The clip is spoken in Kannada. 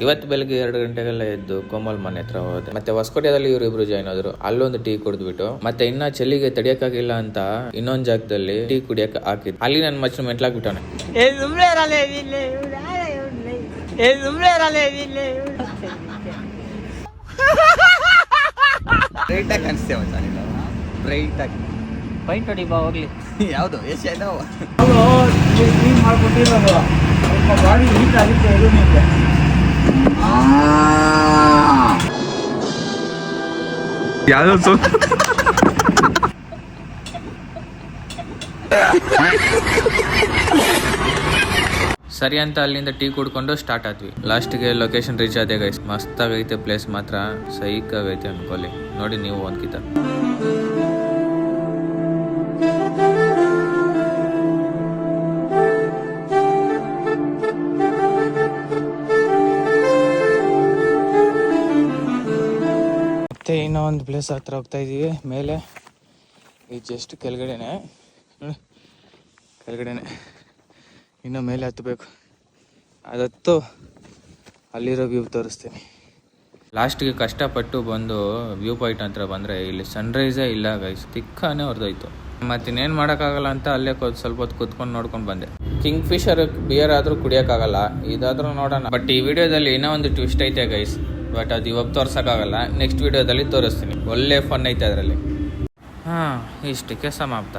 ಇವತ್ತು ಬೆಳಗ್ಗೆ 2 ಗಂಟೆಗೆಲ್ಲ ಎದ್ದು ಕೋಮಲ್ ಮನೆ ಹತ್ರ ಹೋದೆ. ಮತ್ತೆ ಹೊಸಕೋಟೆಯಲ್ಲಿ ಇವರಿಬ್ರು ಜಾಯ್ನ್ ಆದ್ರು. ಅಲ್ಲೊಂದು ಟೀ ಕುಡಿದ್ಬಿಟ್ಟು ಮತ್ತೆ ಇನ್ನ ಚಳಿಗೆ ತಡಿಯಕ್ಕಾಗಿಲ್ಲ ಅಂತ ಇನ್ನೊಂದ್ ಜಾಗದಲ್ಲಿ ಟೀ ಕುಡಿಯಕ್ ಹಾಕಿದ್. ಅಲ್ಲಿ ನನ್ನ ಮಚ್ಚ ಮೆಟ್ಲಾಗ್ಬಿಟ್ಟಾನೆ. ಬ್ರೈಟ್ ಆಗಿ ಕಾಣಿಸ್ತೇವೆ ಬ್ರೈಟ್ ಆಗಿ ಪೈಂಟ್ ಹೊಡಿ ಬಾ ಹೋಗ್ಲಿ. ಯಾವುದು ಏಷ್ಯಾ ಇದಾವ ಮಾಡ್ಕೊಟ್ಟಿರೋದು ಬಾಡಿ ಹೀಟ್ ಆಗುತ್ತೆ. ಯಾವ್ದು ಸರಿ ಅಂತ ಅಲ್ಲಿಂದ ಟೀ ಕುಡ್ಕೊಂಡು ಸ್ಟಾರ್ಟ್ ಆದ್ವಿ. ಲಾಸ್ಟ್ಗೆ ಲೊಕೇಶನ್ ರೀಚ್ ಆದೆ ಗೈಸ್. ಮಸ್ತ್ ಆಗೈತೆ ಪ್ಲೇಸ್, ಮಾತ್ರ ಸೈಕ್ ಆಗೈತೆ ಅನ್ಕೊಳ್ಳಿ. ನೋಡಿ ನೀವು ಒಂದ್ಕಿತ. ಮತ್ತೆ ಇನ್ನೂ ಒಂದು ಪ್ಲೇಸ್ ಹತ್ರ ಹೋಗ್ತಾ ಇದೀವಿ. ಮೇಲೆ ಈ ಜಸ್ಟ್ ಕೆಳಗಡೆನೆ ಇನ್ನು ಮೇಲೆ ಹತ್ತಬೇಕು. ಅದತ್ತು ಅಲ್ಲಿರೋ ವ್ಯೂ ತೋರಿಸ್ತೀನಿ. ಲಾಸ್ಟ್ಗೆ ಕಷ್ಟಪಟ್ಟು ಬಂದು ವ್ಯೂ ಪಾಯಿಂಟ್ ಹತ್ರ ಬಂದರೆ ಇಲ್ಲಿ ಸನ್ರೈಸೇ ಇಲ್ಲ ಗೈಸ್. ತಿಕ್ಕಾನೇ ಹೊರದೋಯ್ತು. ಮತ್ತಿನ್ನೇನು ಮಾಡೋಕ್ಕಾಗಲ್ಲ ಅಂತ ಅಲ್ಲೇ ಸ್ವಲ್ಪ ಹೊತ್ತು ಕೂತ್ಕೊಂಡು ನೋಡ್ಕೊಂಡು ಬಂದೆ. ಕಿಂಗ್ ಫಿಶರ್ ಬಿಯರ್ ಆದರೂ ಕುಡಿಯೋಕ್ಕಾಗಲ್ಲ, ಇದಾದರೂ ನೋಡೋಣ. ಬಟ್ ಈ ವಿಡಿಯೋದಲ್ಲಿ ಇನ್ನೂ ಒಂದು ಟ್ವಿಸ್ಟ್ ಐತೆ ಗೈಸ್. ಬಟ್ ಅದು ಇವಾಗ ತೋರ್ಸೋಕ್ಕಾಗಲ್ಲ, ನೆಕ್ಸ್ಟ್ ವಿಡಿಯೋದಲ್ಲಿ ತೋರಿಸ್ತೀನಿ. ಒಳ್ಳೆ ಫನ್ ಐತೆ ಅದರಲ್ಲಿ. ಇಷ್ಟಕ್ಕೆ ಸಮಾಪ್ತ.